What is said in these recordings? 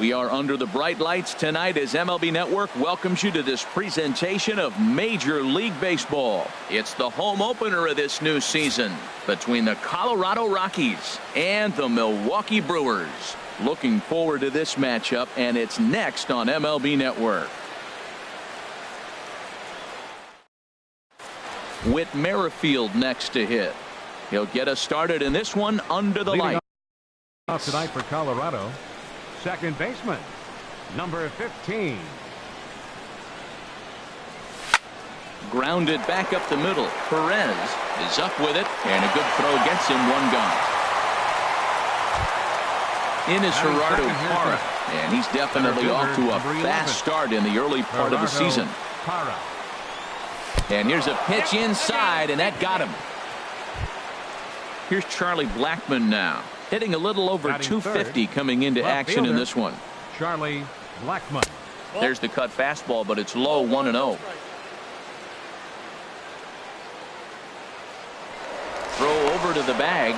We are under the bright lights tonight as MLB Network welcomes you to this presentation of Major League Baseball. It's the home opener of this new season between the Colorado Rockies and the Milwaukee Brewers. Looking forward to this matchup, and it's next on MLB Network. Whit Merrifield next to hit. He'll get us started in this one under the light. Off tonight for Colorado, second baseman, number 15. Grounded back up the middle. Perez is up with it, and a good throw gets him one gone. In is Gerardo Parra, and he's definitely off to a fast start in the early part of the season. And here's a pitch inside, and that got him. Here's Charlie Blackmon now, hitting a little over 250 coming into action in this one. Charlie Blackmon. There's the cut fastball, but it's low, 1-0. Throw over to the bag.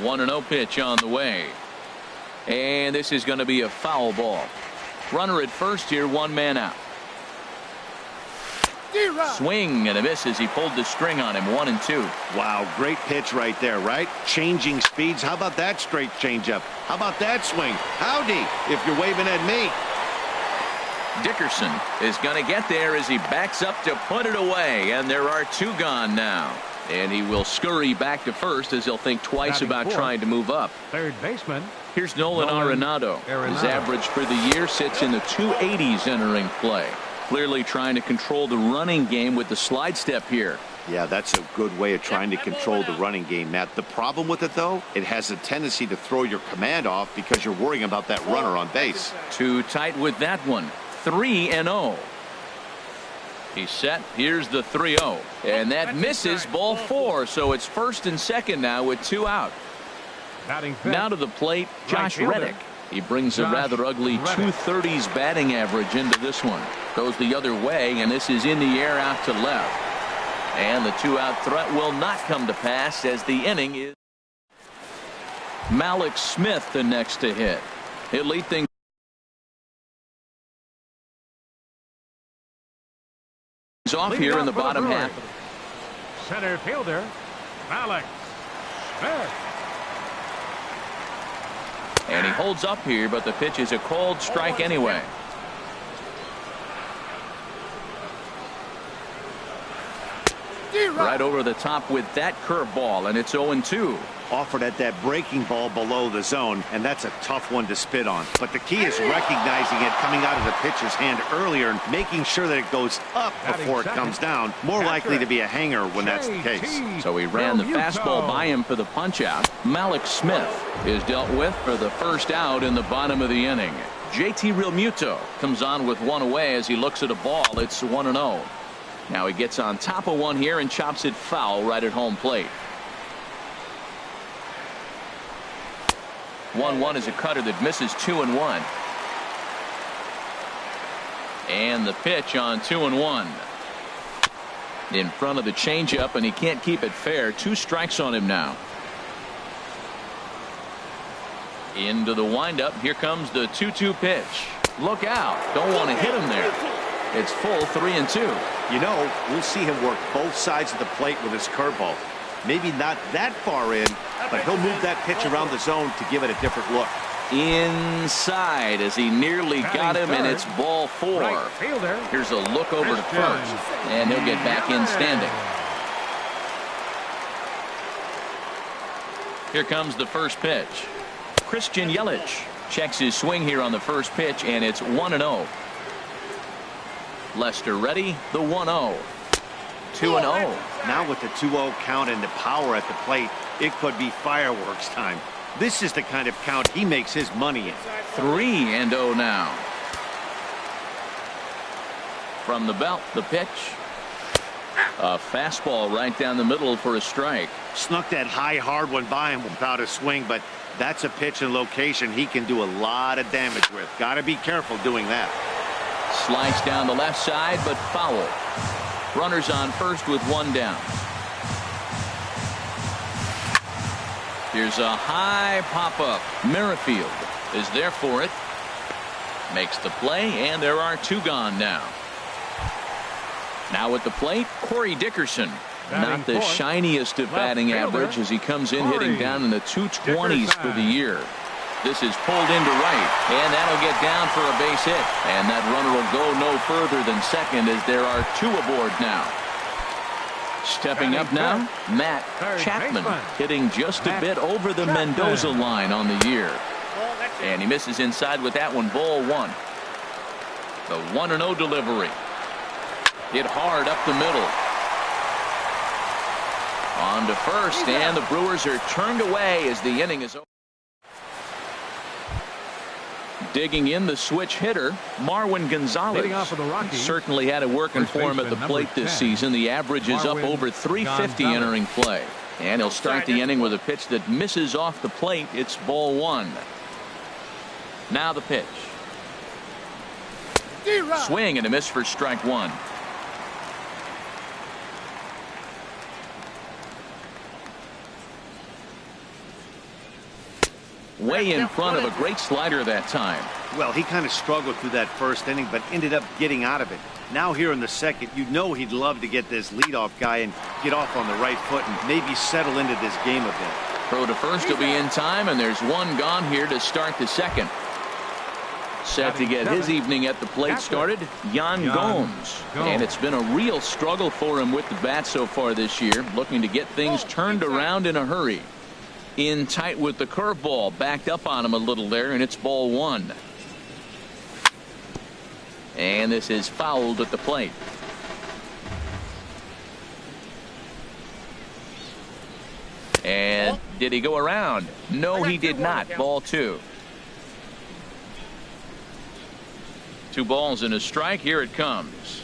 One 1-0 pitch on the way. And this is going to be a foul ball. Runner at first here, one man out. Swing and a miss as he pulled the string on him, 1-2. Wow, great pitch right there, right? Changing speeds. How about that straight changeup? How about that swing? Howdy, if you're waving at me. Dickerson is going to get there as he backs up to put it away, and there are two gone now. And he will scurry back to first as he'll think twice about trying to move up. Third baseman. Here's Nolan Arenado. His average for the year sits in the 280s entering play. Clearly trying to control the running game with the slide step here. Yeah, that's a good way of trying to control the running game, Matt. The problem with it, though, it has a tendency to throw your command off because you're worrying about that runner on base. Too tight with that one. 3-0. He's set. Here's the 3-0. And that misses, ball 4. So it's first and second now with two out. Now to the plate, Josh Reddick. He brings a rather ugly 230s batting average into this one. Goes the other way, and this is in the air out to left. And the two-out threat will not come to pass as the inning is. Malik Smith the next to hit. He'll lead things off here in the bottom half. Center fielder, Malik Smith. And he holds up here, but the pitch is a called strike anyway. Right over the top with that curveball, and it's 0-2. Offered at that breaking ball below the zone, and that's a tough one to spit on. But the key is recognizing it coming out of the pitcher's hand earlier and making sure that it goes up before it comes down. More likely to be a hanger when that's the case. So he ran the fastball by him for the punch out. Malik Smith is dealt with for the first out in the bottom of the inning. JT Realmuto comes on with one away as he looks at a ball. It's 1-0. Now he gets on top of one here and chops it foul right at home plate. 1-1 is a cutter that misses 2-1. And the pitch on 2-1. In front of the changeup, and he can't keep it fair. 2 strikes on him now. Into the windup. Here comes the 2-2 pitch. Look out. Don't want to hit him there. It's full 3-2. You know, we'll see him work both sides of the plate with his curveball. Maybe not that far in, but he'll move that pitch around the zone to give it a different look. Inside as he nearly got him, and it's ball 4. Here's a look over to first, and he'll get back in standing. Here comes the first pitch. Christian Yelich checks his swing here on the first pitch, and it's 1-0. Lester ready, the 1-0. 2-0. Now with the 2-0 count and the power at the plate, it could be fireworks time. This is the kind of count he makes his money in. 3-0 now. From the belt, the pitch. A fastball right down the middle for a strike. Snuck that high, hard one by him without a swing, but that's a pitch and location he can do a lot of damage with. Got to be careful doing that. Slice down the left side, but foul. Runners on first with one down. Here's a high pop-up. Merrifield is there for it. Makes the play, and there are 2 gone now. Now at the plate, Corey Dickerson. Not the shiniest of batting average as he comes in hitting down in the 220s for the year. This is pulled into right, and that'll get down for a base hit. And that runner will go no further than second as there are 2 aboard now. Stepping up now, Matt Chapman hitting just a bit over the Mendoza line on the year. And he misses inside with that one, ball 1. The 1-0 delivery. Hit hard up the middle. On to first, and the Brewers are turned away as the inning is over. Digging in the switch hitter, Marwin Gonzalez. Certainly had it working for him at the plate this season. The average is up over 350 entering play. And he'll start the inning with a pitch that misses off the plate. It's ball 1. Now the pitch. Swing and a miss for strike 1. Way in front of a great slider that time. Well, he kind of struggled through that first inning, but ended up getting out of it. Now here in the second, you know he'd love to get this leadoff guy and get off on the right foot and maybe settle into this game a bit. Throw to first will be in time, and there's 1 gone here to start the second. Set to get his evening at the plate started, Yan Gomes. And it's been a real struggle for him with the bat so far this year, looking to get things turned around in a hurry. In tight with the curveball, backed up on him a little there, and it's ball 1. And this is fouled at the plate. And did he go around? No, he did not. Ball 2. 2 balls and a strike. Here it comes.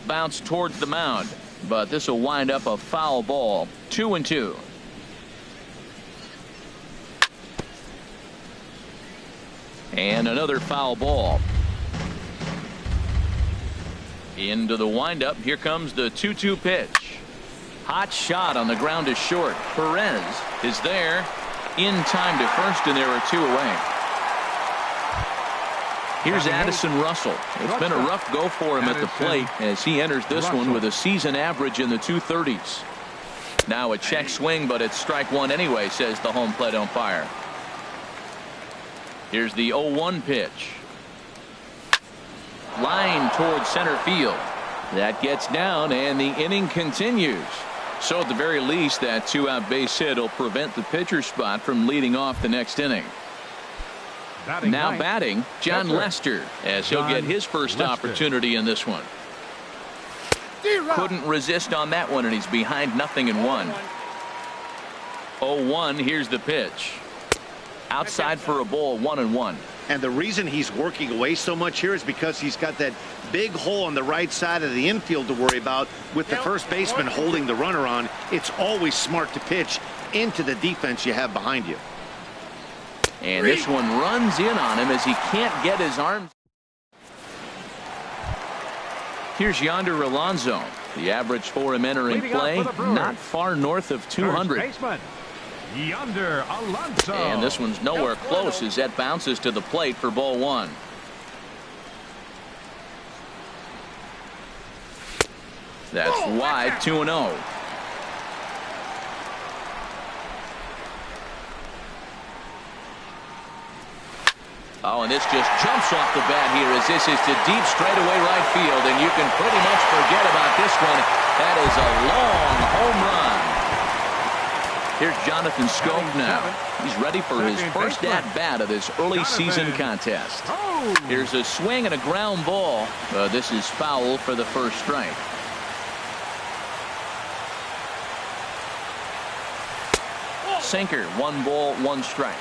Bounce towards the mound, but this will wind up a foul ball. 2-2. And another foul ball. Into the windup. Here comes the 2-2 pitch. Hot shot on the ground is short. Perez is there in time to first, and there are 2 away. Here's Addison Russell. It's been a rough go for him at the plate as he enters this one with a season average in the 230s. Now a check swing, but it's strike 1 anyway, says the home plate umpire. Here's the 0-1 pitch. Line towards center field. That gets down, and the inning continues. So at the very least, that 2-out base hit will prevent the pitcher spot from leading off the next inning. Now batting, John Lester, as he'll get his first opportunity in this one. Couldn't resist on that one, and he's behind 0-1. 0-1. Here's the pitch. Outside for a ball, 1-1. And the reason he's working away so much here is because he's got that big hole on the right side of the infield to worry about. With the first baseman holding the runner on, it's always smart to pitch into the defense you have behind you. And this one runs in on him as he can't get his arms. Here's Yonder Alonso. The average for him entering play, not far north of 200. Yonder Alonso. And this one's nowhere close as that bounces to the plate for ball 1. That's wide, 2-0. Oh, and this just jumps off the bat here as this is to deep straightaway right field, and you can pretty much forget about this one. That is a long home run. Here's Jonathan Scope now. He's ready for his first at-bat of this early season contest. Here's a swing and a ground ball. This is foul for the first strike. Sinker, 1 ball, 1 strike.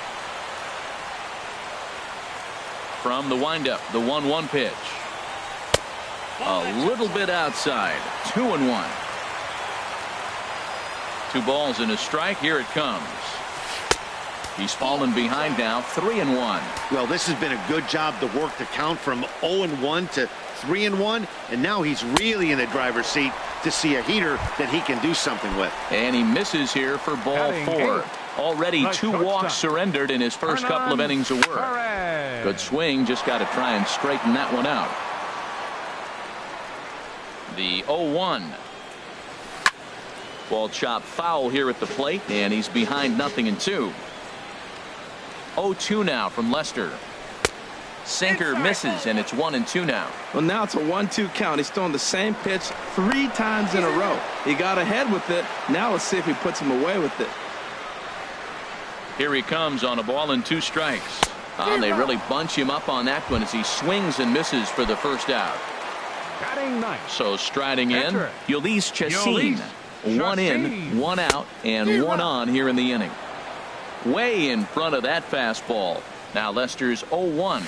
From the windup, the 1-1 pitch. A little bit outside. 2-1. 2 balls and a strike. Here it comes. He's fallen behind now, 3-1. Well, this has been a good job to work the count from 0-1 to 3-1, and now he's really in the driver's seat to see a heater that he can do something with. And he misses here for ball 4. Already 2 walks surrendered in his first couple of innings of work. Good swing, just got to try and straighten that one out. The 0-1. Ball chopped foul here at the plate, and he's behind 0-2. 0-2 now from Lester. Sinker misses, and it's 1-2 now. Well, now it's a 1-2 count. He's throwing the same pitch 3 times in a row. He got ahead with it. Now let's see if he puts him away with it. Here he comes on a ball and 2 strikes. And they really bunch him up on that one as he swings and misses for the first out. So striding in, Ulysses Chacin. 1 in, 1 out, and 1 on here in the inning. Way in front of that fastball. Now Lester's 0-1.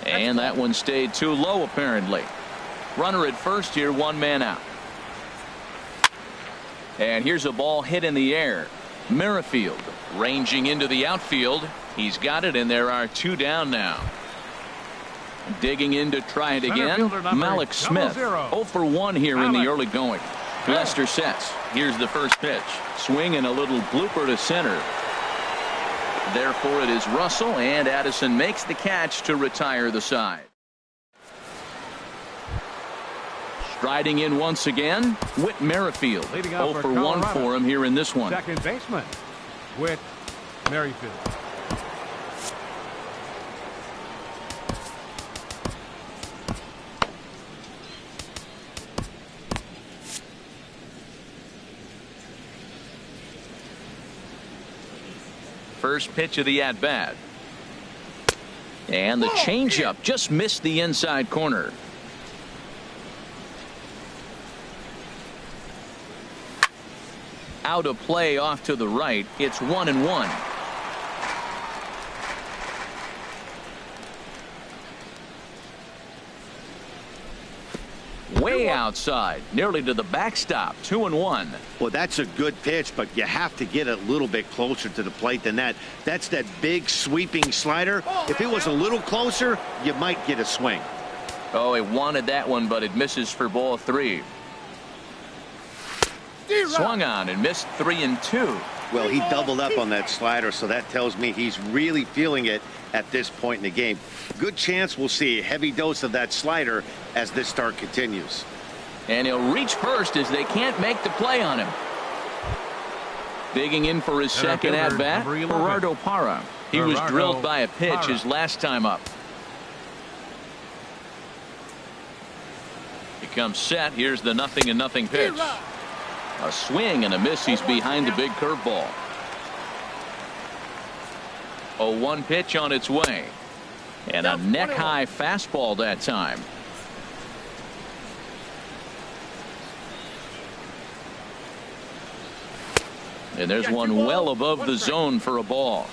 And that one stayed too low apparently. Runner at first here, 1 man out. And here's a ball hit in the air. Merrifield ranging into the outfield. He's got it, and there are 2 down now. Digging in to try it again. Malik Smith 0 for 1 here in the early going. Lester sets. Here's the first pitch. Swing and a little blooper to center. Therefore it is Russell, and Addison makes the catch to retire the side. Striding in once again, Whit Merrifield. 0 for 1 for him here in this one. Second baseman, Whit Merrifield. First pitch of the at-bat. And the changeup just missed the inside corner. Out of play off to the right. It's 1-1. Way outside, nearly to the backstop. 2-1. Well, that's a good pitch, but you have to get a little bit closer to the plate than that. That's that big sweeping slider. If it was a little closer, you might get a swing. Oh, he wanted that one, but it misses for ball 3. Swung on and missed 3-2. Well, he doubled up on that slider, so that tells me he's really feeling it at this point in the game. Good chance we'll see a heavy dose of that slider as this start continues. And he'll reach first as they can't make the play on him. Digging in for his second at-bat, Gerardo Parra. He was drilled by a pitch his last time up. He comes set. Here's the 0-0 pitch. A swing and a miss. He's behind the big curveball. 0-1 pitch on its way. And a neck-high fastball that time. And there's one well above the zone for a ball.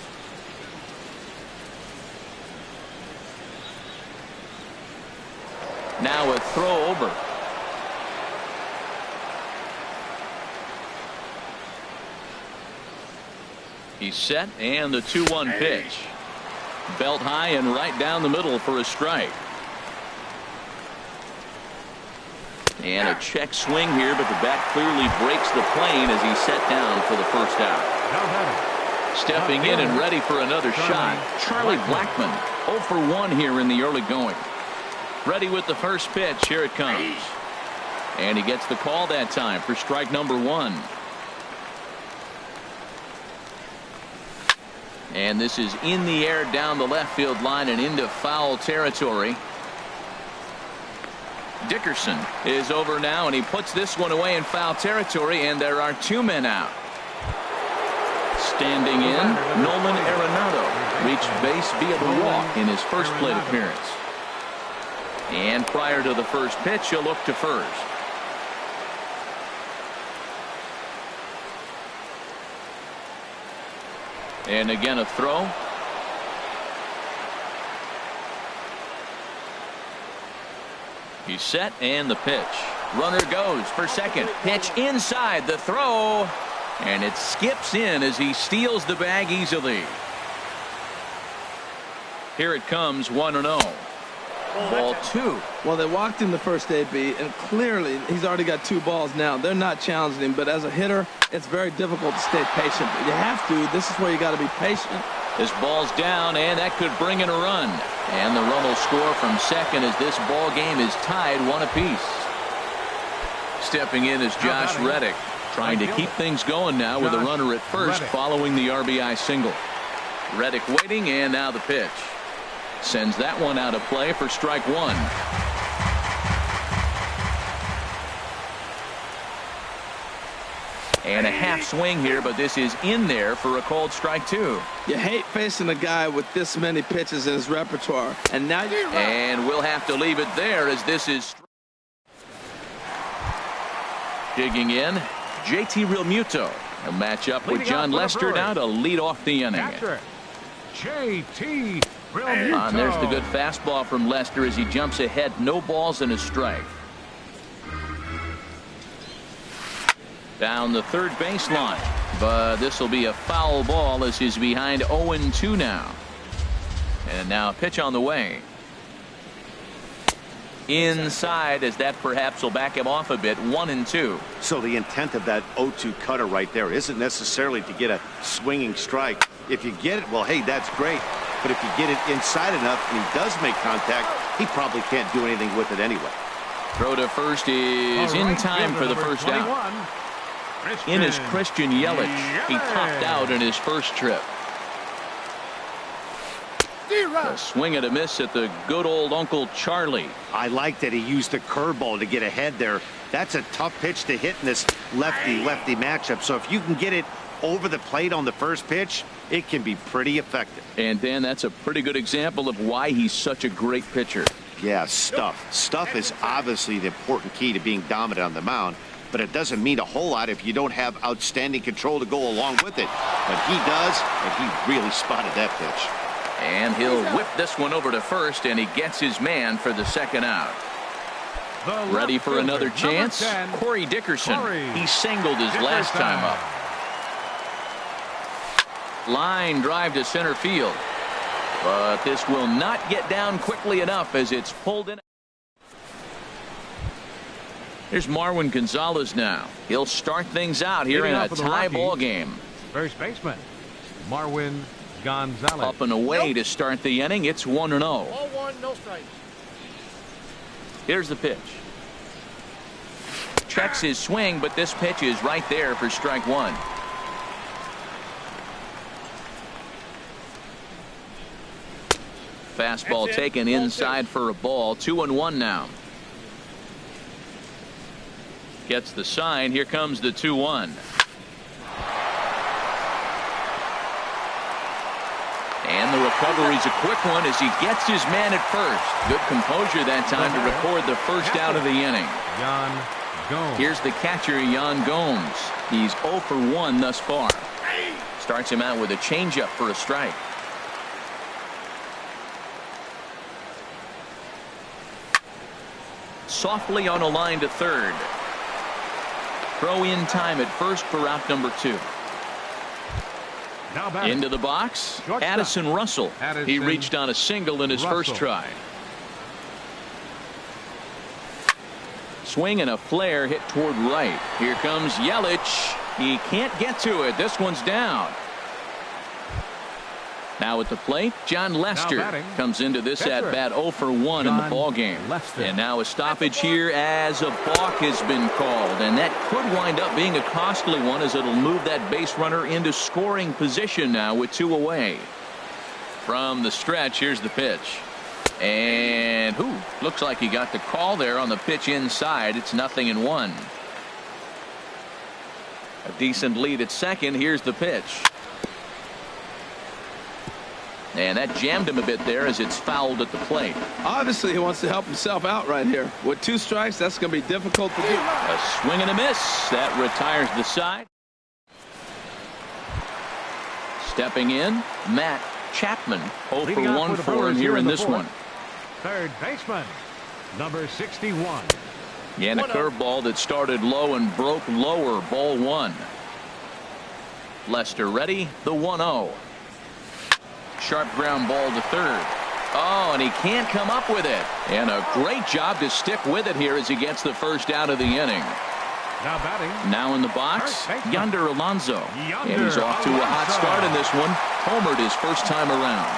Now a throw over. He's set, and the 2-1 pitch. Belt high and right down the middle for a strike. And a check swing here, but the bat clearly breaks the plane as he's set down for the first out. Stepping in and ready for another shot, Charlie Blackmon. 0 for 1 here in the early going. Ready with the first pitch. Here it comes. And he gets the call that time for strike number 1. And this is in the air down the left field line and into foul territory. Dickerson is over now, and he puts this one away in foul territory, and there are 2 men out. Standing in, Nolan Arenado reached base via the walk in his first plate appearance. And prior to the first pitch, he'll look to first. And again a throw. He's set, and the pitch. Runner goes for second. Pitch inside, the throw. And it skips in as he steals the bag easily. Here it comes, 1-0. Ball 2. Well, they walked in the first AB, and clearly he's already got 2 balls now. They're not challenging him, but as a hitter, it's very difficult to stay patient. But you have to. This is where you got to be patient. This ball's down, and that could bring in a run. And the run will score from second as this ball game is tied 1 apiece. Stepping in is Josh Reddick, trying to keep things going now with a runner at first following the RBI single. Reddick waiting, and now the pitch. Sends that one out of play for strike 1. And a half swing here, but this is in there for a called strike 2. You hate facing a guy with this many pitches in his repertoire. And now you And we'll have to leave it there as this is digging in. JT Realmuto. A matchup with John Lester now to lead off the inning. Catcher, JT Realmuto. And there's the good fastball from Lester as he jumps ahead. No balls and a strike. Down the third baseline, but this will be a foul ball as he's behind 0-2 now. And now a pitch on the way. Inside as that perhaps will back him off a bit. 1-2. So the intent of that 0-2 cutter right there isn't necessarily to get a swinging strike. If you get it, well, hey, that's great. But if you get it inside enough and he does make contact, he probably can't do anything with it anyway. Throw to first is in time for the first out. In is Christian Yelich. He topped out in his first trip. A swing and a miss at the good old Uncle Charlie. I like that he used the curveball to get ahead there. That's a tough pitch to hit in this lefty-lefty matchup. So if you can get it over the plate on the first pitch, it can be pretty effective. And Dan, that's a pretty good example of why he's such a great pitcher. Yeah, stuff. Stuff is obviously the important key to being dominant on the mound. But it doesn't mean a whole lot if you don't have outstanding control to go along with it. But he does, and he really spotted that pitch. And he'll whip this one over to first, and he gets his man for the second out. Ready for another chance? 10, Corey Dickerson. He singled his Dickerson. last time up. Line drive to center field. But this will not get down quickly enough as it's pulled in. Here's Marwin Gonzalez now. He'll start things out here in a tie ball game. First baseman, Marwin Gonzalez. Up and away to start the inning. It's 1-0. Ball 1, no strikes. Here's the pitch. Checks his swing, but this pitch is right there for strike 1. Fastball taken inside for a ball. 2-1 now. Gets the sign. Here comes the 2-1. And the recovery's a quick one as he gets his man at first. Good composure that time to record the first out of the inning. Yan Gomes. Here's the catcher, Yan Gomes. He's 0 for 1 thus far. Starts him out with a changeup for a strike. Softly on a line to third. Throw in time at first for out number 2. Now back. Into the box, Shortstop. Addison Russell. He Addison reached on a single in his first Russell. try. Swing and a flare hit toward right. Here comes Yelich. He can't get to it. This one's down. Now at the plate, John Lester comes into this Catcher. at bat 0 for 1 in the John ball game. Lester. And now a stoppage here as a balk has been called, and that could wind up being a costly one as it'll move that base runner into scoring position now with 2 away. From the stretch, here's the pitch. And looks like he got the call there on the pitch inside. It's 0-1. A decent lead at second. Here's the pitch. And that jammed him a bit there as it's fouled at the plate. Obviously, he wants to help himself out right here. With 2 strikes, that's going to be difficult to do. A swing and a miss. That retires the side. Stepping in, Matt Chapman. 0 for 1 for him here in this one. Third baseman, number 61. And a curveball that started low and broke lower. Ball 1. Lester ready. The 1-0. Sharp ground ball to third. Oh, and he can't come up with it. And a great job to stick with it here as he gets the first out of the inning. Now batting. Now in the box, Yonder Alonso. And he's off to a hot start in this one. Homered his first time around.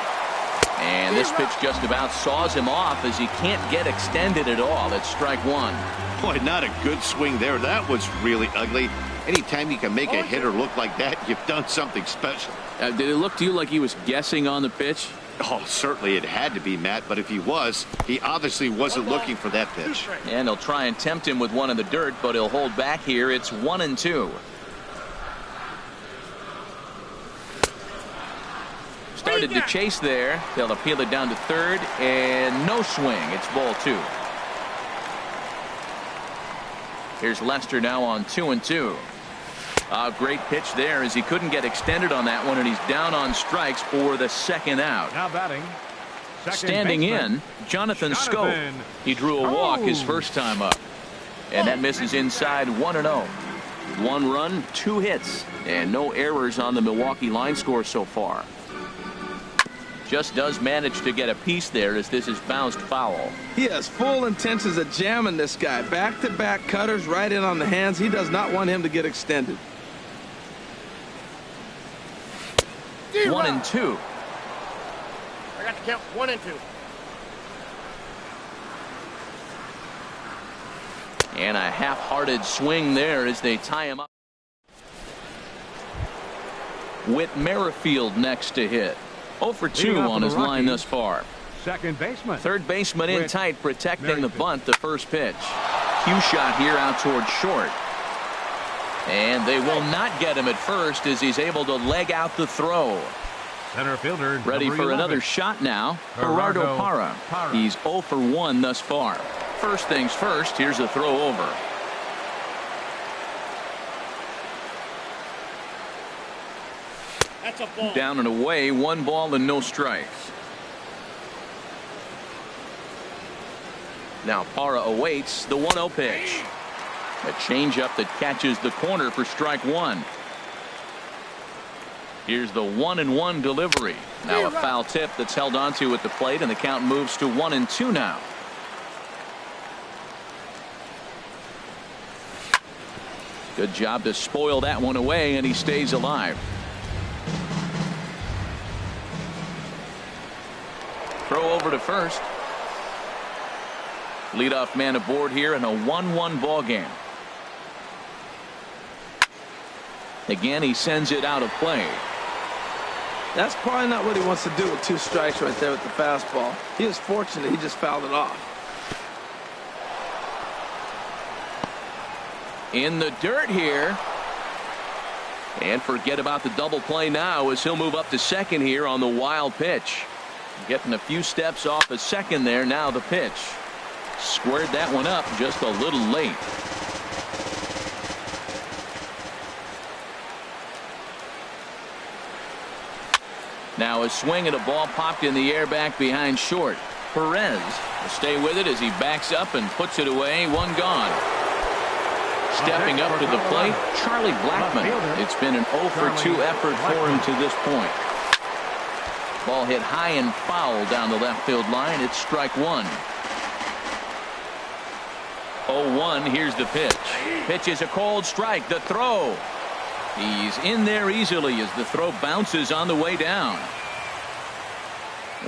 And this pitch just about saws him off as he can't get extended at all. It's strike one. Boy, not a good swing there. That was really ugly. Anytime you can make a hitter look like that, you've done something special. Did it look to you like he was guessing on the pitch? Oh, certainly it had to be, Matt, but if he was, he obviously wasn't looking for that pitch. And they'll try and tempt him with one in the dirt, but he'll hold back here. It's 1-2. Started to chase there. They'll appeal it down to third, and no swing. It's ball 2. Here's Lester now on 2-2. A great pitch there as he couldn't get extended on that one, and he's down on strikes for the second out. Now batting. Standing in, Jonathan Schoop. He drew a walk his first time up. And that misses inside 1-0. 1 run, 2 hits, and no errors on the Milwaukee line score so far. Just does manage to get a piece there as this is bounced foul. He has full intentions of jamming this guy. Back-to-back cutters right in on the hands. He does not want him to get extended. 1-2. I got to count 1-2. And a half-hearted swing there as they tie him up. With Merrifield next to hit. 0 for 2 on his line thus far. Second baseman. Third baseman in tight, protecting the bunt. The first pitch. Cue shot here out towards short. And they will not get him at first as he's able to leg out the throw. Center fielder. Ready for another shot now. Gerardo Parra. He's 0 for 1 thus far. First things first, here's a throw over. That's a ball. Down and away, 1 ball and no strikes. Now Parra awaits the 1-0 pitch. A changeup that catches the corner for strike 1. Here's the 1-1 delivery. Now a foul tip that's held onto at the plate, and the count moves to 1-2 now. Good job to spoil that one away, and he stays alive. Throw over to first. Leadoff man aboard here in a 1-1 ball game. Again, he sends it out of play. That's probably not what he wants to do with 2 strikes right there with the fastball. He was fortunate he just fouled it off. In the dirt here. And forget about the double play now as he'll move up to second here on the wild pitch. Getting a few steps off a second there. Now the pitch. Squared that one up just a little late. Now a swing and a ball popped in the air back behind short. Perez will stay with it as he backs up and puts it away. 1 gone. Stepping up to the plate, Charlie Blackmon. It's been an 0 for 2 effort for him to this point. Ball hit high and foul down the left field line. It's strike 1. 0-1. Here's the pitch. Pitch is a cold strike. The throw. He's in there easily as the throw bounces on the way down.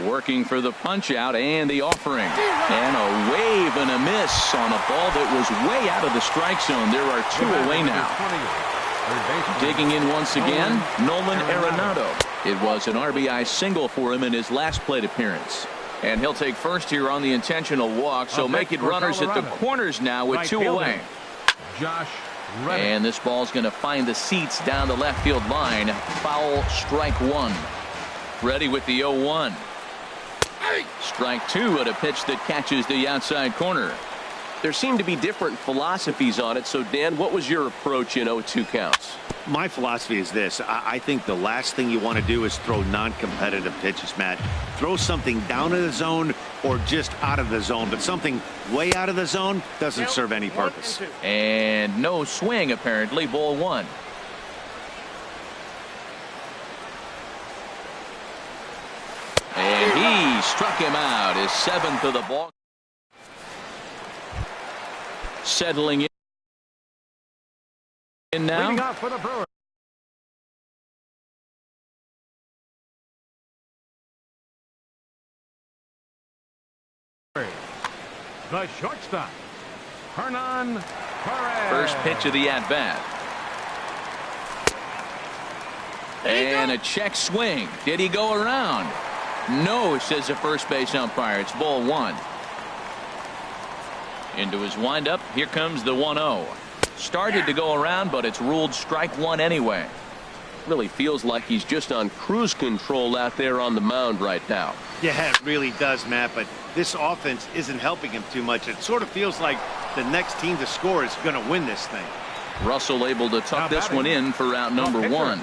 Working for the punch out and the offering. And a wave and a miss on a ball that was way out of the strike zone. There are 2 away now. Digging in once again, Nolan Arenado. It was an RBI single for him in his last plate appearance. And he'll take first here on the intentional walk. So make it runners at the corners now with 2 away. Josh. And this ball's going to find the seats down the left field line. Foul, strike 1. Ready with the 0-1. Strike 2 at a pitch that catches the outside corner. There seem to be different philosophies on it. So, Dan, what was your approach in 0-2 counts? My philosophy is this. I think the last thing you want to do is throw non-competitive pitches, Matt. Throw something down in the zone or just out of the zone, but something way out of the zone doesn't serve any purpose. And no swing, apparently. Ball 1. And he struck him out. His 7th of the ball. Settling in now. Leading off for the Brewers. The shortstop, Hernan Perez. First pitch of the at-bat. And a check swing. Did he go around? No, says the first base umpire. It's ball 1. Into his windup. Here comes the 1-0. Started to go around, but it's ruled strike 1 anyway. Really feels like he's just on cruise control out there on the mound right now. Yeah, it really does, Matt, but this offense isn't helping him too much. It sort of feels like the next team to score is going to win this thing. Russell able to tuck this one in for out number 1.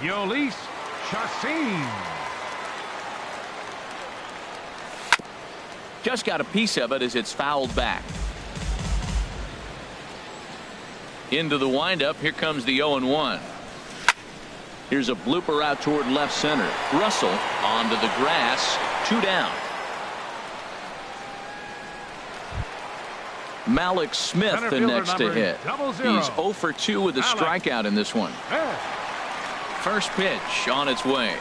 Yolis Chassin. Just got a piece of it as it's fouled back. Into the windup. Here comes the 0-1. Here's a blooper out toward left center. Russell onto the grass. 2 down. Malik Smith the next to hit. He's 0 for 2 with a strikeout in this one. First pitch on its way.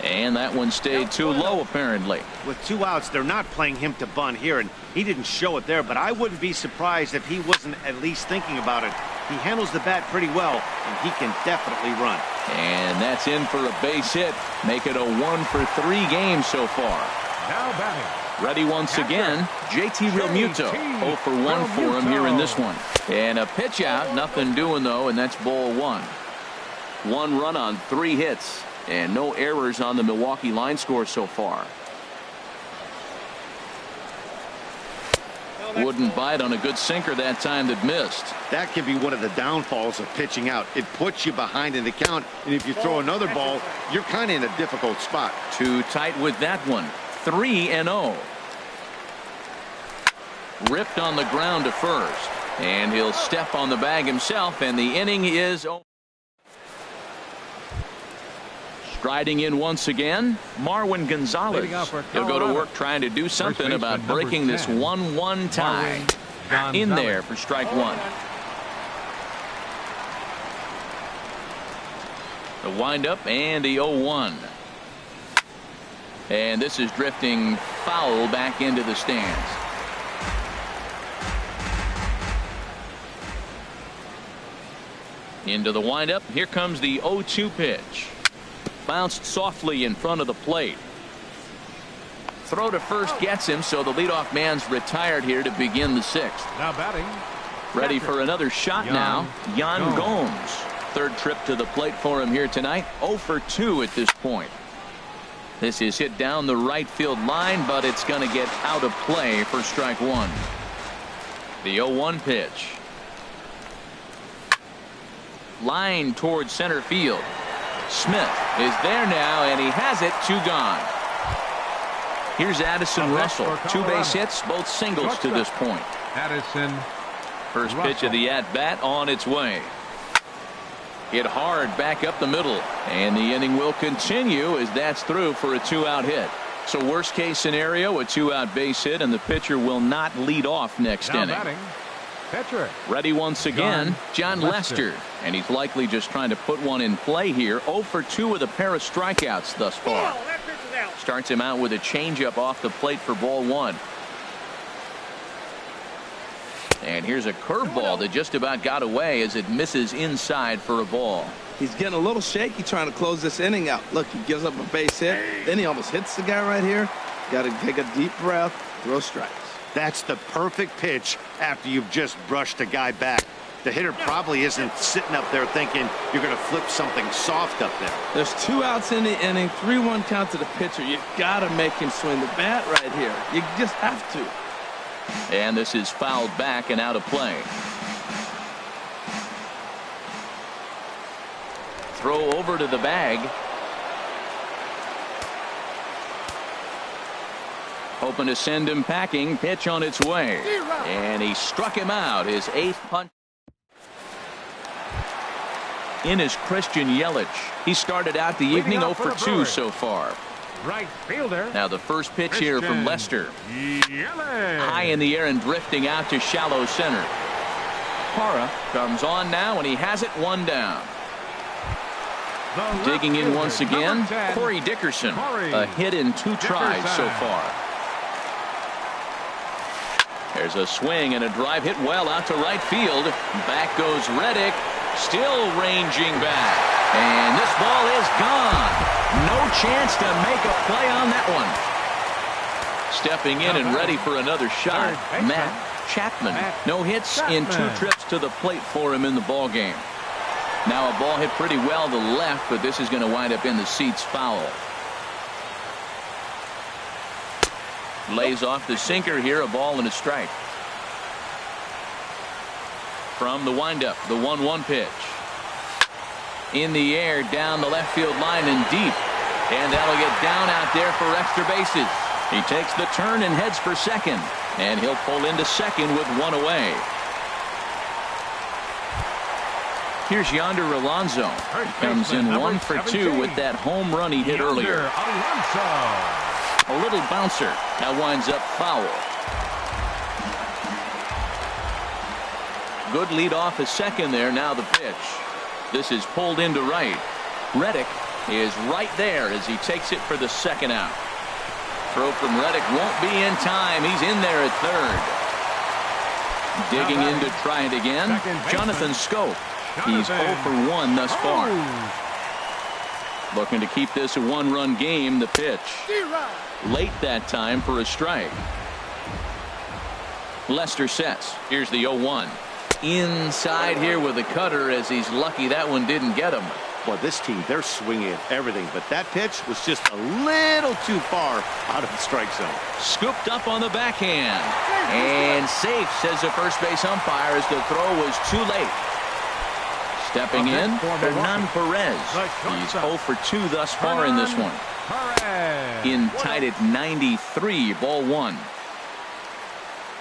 And that one stayed too low apparently. With 2 outs, they're not playing him to bunt here, and he didn't show it there, but I wouldn't be surprised if he wasn't at least thinking about it. He handles the bat pretty well, and he can definitely run. And that's in for a base hit. Make it a 1 for 3 games so far. Now batting. Ready once again, JT Realmuto. 0 for 1 for him here in this one. And a pitch out, nothing doing though, and that's ball 1. 1 run on 3 hits, and no errors on the Milwaukee line score so far. Wouldn't bite on a good sinker that time that missed. That can be one of the downfalls of pitching out. It puts you behind in the count, and if you throw another ball, you're kind of in a difficult spot. Too tight with that one. 3-0. Ripped on the ground to first, and he'll step on the bag himself, and the inning is over. Striding in once again, Marwin Gonzalez. He'll go to work trying to do something about breaking this 1-1 tie. In there for strike 1. The windup and the 0-1. And this is drifting foul back into the stands. Into the windup. Here comes the 0-2 pitch. Bounced softly in front of the plate. Throw to first gets him, so the leadoff man's retired here to begin the 6th. Now batting. Ready for another shot now. Yan Gomes. Third trip to the plate for him here tonight. 0 for 2 at this point. This is hit down the right field line, but it's going to get out of play for strike 1. The 0-1 pitch. Line towards center field. Smith is there now, and he has it. 2 gone. Here's Addison Russell. 2 base hits, both singles to this point. Addison. First pitch of the at-bat on its way. Hit hard back up the middle, and the inning will continue as that's through for a 2-out hit. So worst case scenario, a 2-out base hit, and the pitcher will not lead off next inning. Batting. Pitcher. Ready once again, John Lester. And he's likely just trying to put one in play here. 0 for 2 with a pair of strikeouts thus far. Starts him out with a changeup off the plate for ball 1. And here's a curveball that just about got away as it misses inside for a ball. He's getting a little shaky trying to close this inning out. Look, he gives up a base hit. Then he almost hits the guy right here. Got to take a deep breath, throw strikes. That's the perfect pitch after you've just brushed a guy back. The hitter probably isn't sitting up there thinking you're going to flip something soft up there. There's 2 outs in the inning, 3-1 count to the pitcher. You got to make him swing the bat right here. You just have to. And this is fouled back and out of play. Throw over to the bag. Hoping to send him packing. Pitch on its way. And he struck him out. His 8th punch. In is Christian Yelich. He started out the evening 0 for 2 so far. Right fielder. Now the first pitch here from Lester. High in the air and drifting out to shallow center. Parra comes on now, and he has it one down. Digging in once again, Corey Dickerson. A hit in 2 tries so far. There's a swing and a drive hit well out to right field. Back goes Reddick, still ranging back. And this ball is gone. No chance to make a play on that one. Stepping in and ready for another shot, Matt Chapman. No hits in 2 trips to the plate for him in the ball game. Now a ball hit pretty well to left, but this is going to wind up in the seats foul. Lays off the sinker here, a ball and a strike. From the windup, the 1-1 pitch. In the air, down the left field line and deep. And that'll get down out there for extra bases. He takes the turn and heads for second. And he'll pull into second with 1 away. Here's Yonder Alonso. He comes in 1 for 2 with that home run he hit earlier. A little bouncer. That winds up foul. Good lead off a second there. Now the pitch. This is pulled into right. Reddick is right there as he takes it for the second out. Throw from Reddick won't be in time. He's in there at third. Digging in to try it again. Jonathan Schoop. He's 0 for 1 thus far. Looking to keep this a 1-run game. The pitch. Late that time for a strike. Lester sets. Here's the 0-1. Inside here with a cutter as he's lucky that one didn't get him. Well, this team, they're swinging at everything, but that pitch was just a little too far out of the strike zone. Scooped up on the backhand. And safe, says the first base umpire, as the throw was too late. Stepping in, Hernan Perez. He's 0 for 2 thus far in this one. In tied at 93, ball 1.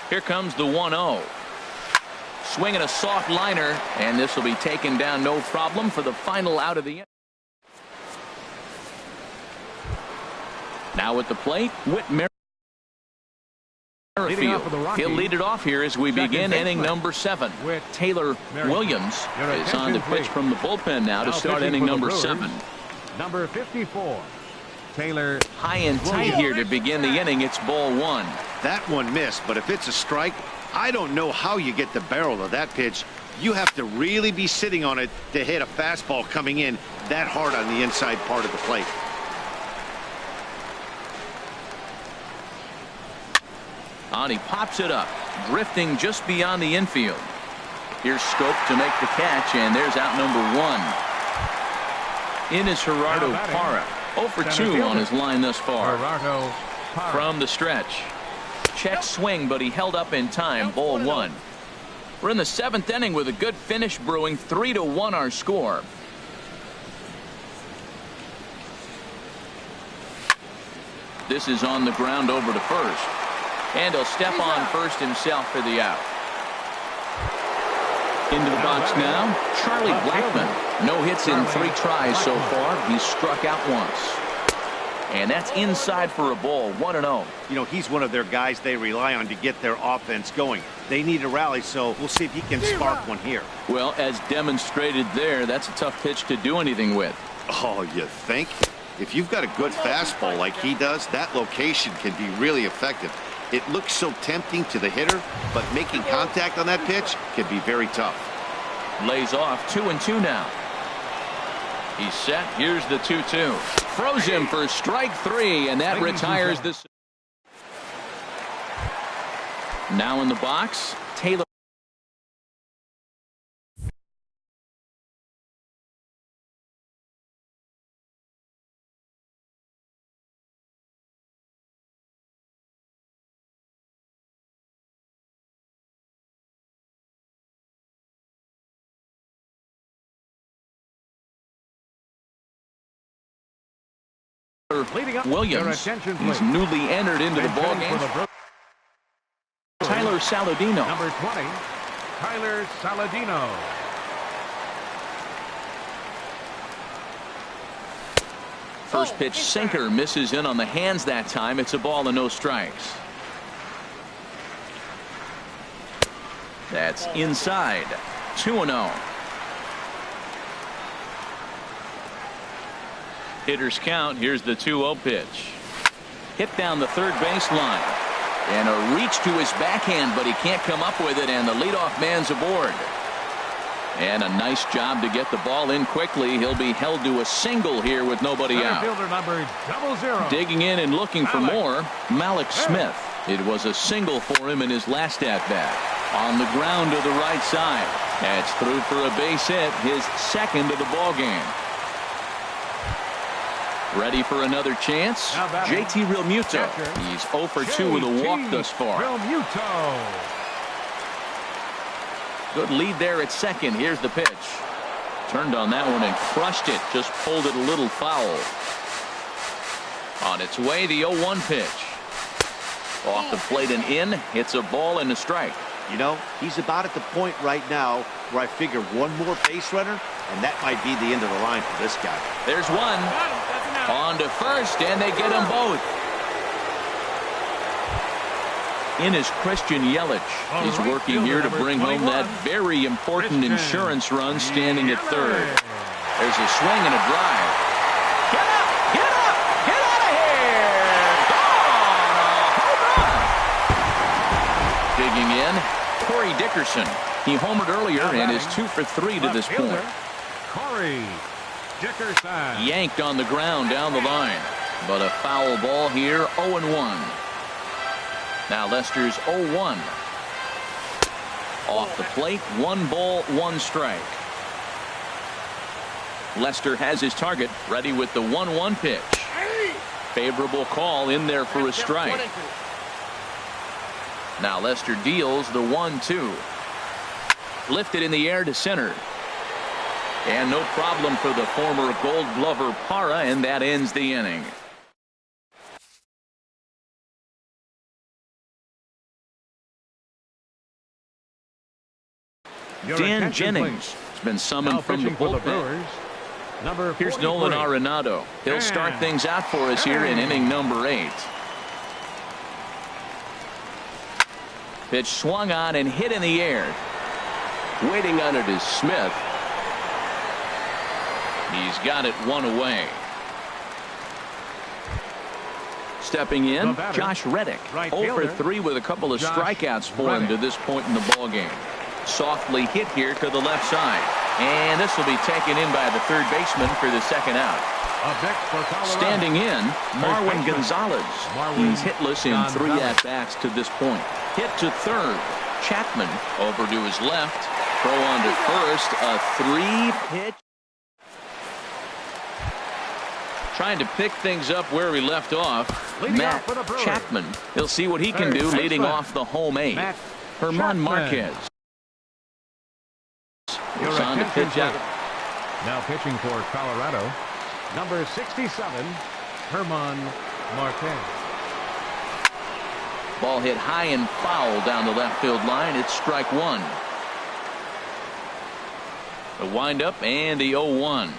Here comes the 1-0. Swinging a soft liner, and this will be taken down no problem for the final out of the inning. Now at the plate, Whit Merrifield. He'll lead it off here as we begin inning number 7. Taylor Williams is on the pitch from the bullpen now to start inning number 7. Number 54. Taylor. High and tight here to begin the inning. It's ball 1. That one missed, but if it's a strike, I don't know how you get the barrel of that pitch. You have to really be sitting on it to hit a fastball coming in that hard on the inside part of the plate. And he pops it up, drifting just beyond the infield. Here's Schoop to make the catch, and there's out number 1. In is Gerardo Parra. 0 for 2 on his line thus far. From the stretch. Check swing, but he held up in time. Ball 1. We're in the 7th inning with a good finish brewing. 3-1 our score. This is on the ground over to first. And he'll step on first himself for the out. Into the box now, Charlie Blackmon. No hits in 3 tries so far. He's struck out once. And that's inside for a ball. 1-0. You know, he's one of their guys they rely on to get their offense going. They need a rally, so we'll see if he can spark one here. Well, as demonstrated there, that's a tough pitch to do anything with. Oh, you think? If you've got a good fastball like he does, that location can be really effective. It looks so tempting to the hitter, but making contact on that pitch can be very tough. Lays off 2-2 now. He's set. Here's the 2-2. Throws him for strike 3, and that retires this. Now in the box, Taylor. Williams. He's newly entered into the ballgame. Tyler Saladino. Number 20, Tyler Saladino. first pitch sinker misses in on the hands that time. It's a ball and no strikes. That's inside. 2-0. Hitters count. Here's the 2-0 pitch. Hit down the third baseline. And a reach to his backhand, but he can't come up with it, and the leadoff man's aboard. And a nice job to get the ball in quickly. He'll be held to a single here with nobody out. Fielder number 00. Digging in and looking for more, Malik Smith. It was a single for him in his last at-bat. On the ground to the right side. That's through for a base hit, his second of the ball game. Ready for another chance? JT Realmuto. He's 0 for 2 with a walk thus far. Realmuto. Good lead there at second. Here's the pitch. Turned on that one and crushed it. Just pulled it a little foul. On its way, the 0-1 pitch. Off the plate and in. Hits a ball and a strike. You know, he's about at the point right now where I figure one more base runner, and that might be the end of the line for this guy. There's one. On to first, and they get them both. In is Christian Yelich. He's working here to bring home that very important insurance run, standing at third. There's a swing and a drive. Get up! Get up! Get out of here! Gone! A home run! Digging in, Corey Dickerson. He homered earlier and is 2 for 3 to this point. Corey Dickerson. Yanked on the ground down the line. But a foul ball here, 0-1. Now Lester's 0-1. Off the plate, 1 ball, 1 strike. Lester has his target, ready with the 1-1 pitch. Favorable call in there for a strike. Now Lester deals the 1-2. Lifted in the air to center. And no problem for the former Gold Glover Parra, and that ends the inning. Dan Jennings has been summoned from the bullpen. Here's Nolan Arenado. He'll start things out for us here in inning number 8. Pitch swung on and hit in the air. Waiting on it is Smith. He's got it 1 away. Stepping in, Josh Reddick. 0 for 3 with a couple of strikeouts for him to this point in the ballgame. Softly hit here to the left side. And this will be taken in by the third baseman for the second out. Standing in, Marwin Gonzalez. He's hitless in 3 at-bats to this point. Hit to third. Chapman over to his left. Throw on to first. A 3-pitch. Trying to pick things up where we left off. Matt Chapman. He'll see what he can do leading off the home 8. Herman Marquez. Goes on to pitch out. Now pitching for Colorado, number 67, Herman Marquez. Ball hit high and foul down the left field line. It's strike 1. The windup and the 0-1.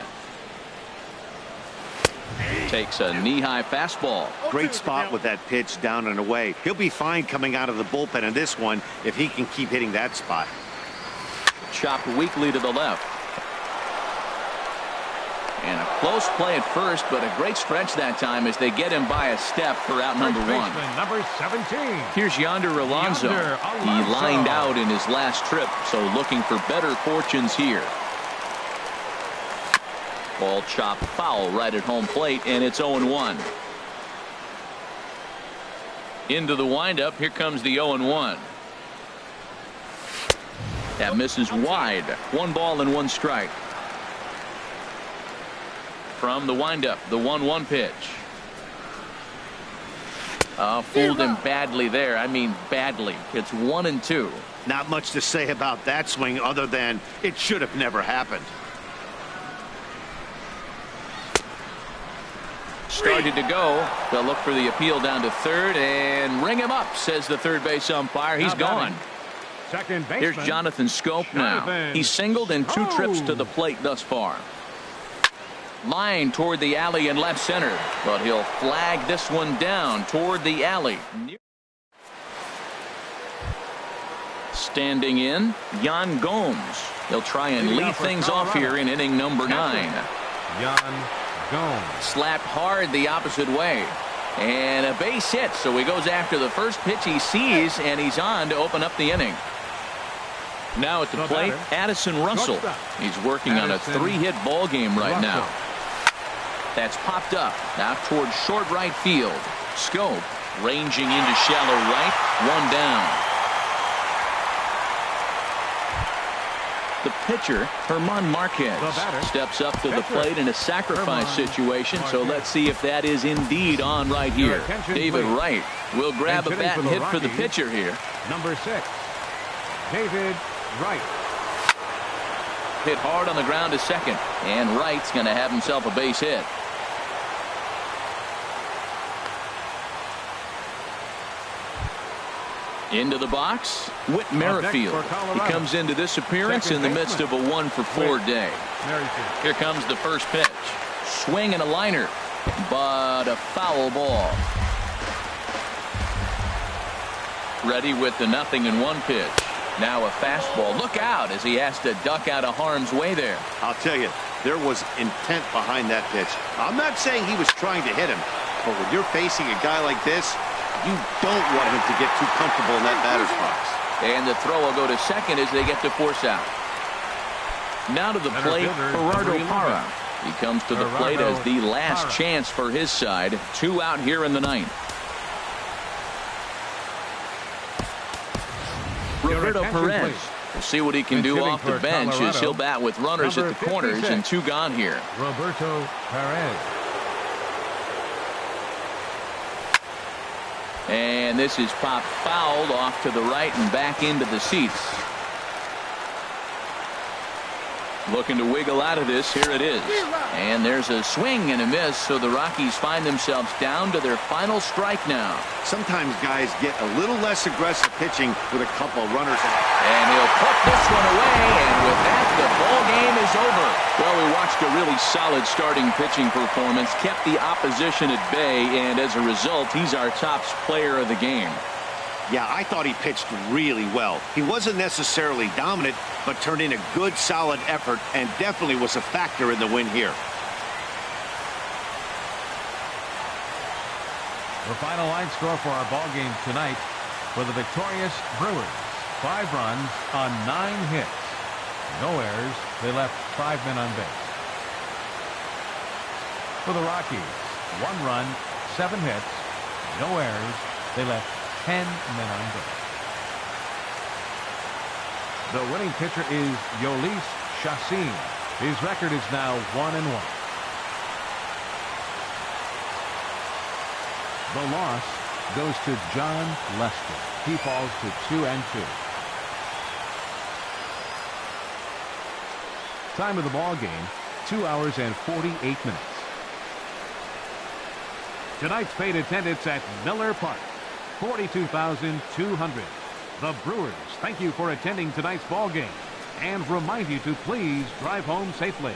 Takes a knee-high fastball. Great spot with that pitch down and away. He'll be fine coming out of the bullpen in this one if he can keep hitting that spot. Chopped weakly to the left. And a close play at first, but a great stretch that time as they get him by a step for out number 1. Number 17. Here's Yonder Alonso. He lined out in his last trip, so looking for better fortunes here. Ball chopped foul right at home plate, and it's 0-1. Into the windup. Here comes the 0-1. That misses wide. 1 ball and 1 strike. From the windup, the 1-1 pitch. Fooled him badly there. I mean badly. It's 1-2. Not much to say about that swing other than it should have never happened. Started to go. They'll look for the appeal down to third and ring him up, says the third base umpire. He's gone. Second baseman. Here's Jonathan Scope now. He's singled in 2 trips to the plate thus far. Line toward the alley in left center, but he'll flag this one down toward the alley. Standing in, Yan Gomes. He'll try and lead things off here in inning number 9. Yan Gomes. Slapped hard the opposite way. And a base hit, so he goes after the first pitch he sees, and he's on to open up the inning. Now at the plate, Addison Russell. He's working on a 3-hit ball game right now. That's popped up out towards short right field. Scope ranging into shallow right. 1 down. The pitcher, Herman Marquez, steps up to the plate in a sacrifice situation, so let's see if that is indeed on right here. David Wright will grab a bat and hit for the pitcher here. Number 6, David Wright. Hit hard on the ground to second, and Wright's going to have himself a base hit. Into the box, Whit Merrifield. He comes into this appearance in the midst of a 1-for-4 day. Here comes the first pitch. Swing and a liner, but a foul ball. Ready with the 0-1 pitch. Now a fastball. Look out as he has to duck out of harm's way there. I'll tell you, there was intent behind that pitch. I'm not saying he was trying to hit him, but when you're facing a guy like this, you don't want him to get too comfortable in that batter's box. And the throw will go to second as they get to force out. Now to the plate, Gerardo Parra. He comes to the plate as the last chance for his side. 2 out here in the 9th. Roberto Perez. We'll see what he can do off the bench as he'll bat with runners at the corners and 2 gone here. Roberto Perez. And this is popped fouled off to the right and back into the seats. Looking to wiggle out of this. Here it is. And there's a swing and a miss, so the Rockies find themselves down to their final strike now. Sometimes guys get a little less aggressive pitching with a couple runners out. And he'll put this one away, and with that, the ball game is over. Well, we watched a really solid starting pitching performance, kept the opposition at bay, and as a result, he's our top player of the game. Yeah, I thought he pitched really well. He wasn't necessarily dominant, but turned in a good, solid effort and definitely was a factor in the win here. The final line score for our ball game tonight for the victorious Brewers. 5 runs on 9 hits. No errors. They left 5 men on base. For the Rockies, 1 run, 7 hits. No errors. They left 10 men on base. The winning pitcher is Yolis Chassin. His record is now 1-1. The loss goes to John Lester. He falls to 2-2. Time of the ball game, 2 hours and 48 minutes. Tonight's paid attendance at Miller Park, 42,200. The Brewers thank you for attending tonight's ball game and remind you to please drive home safely.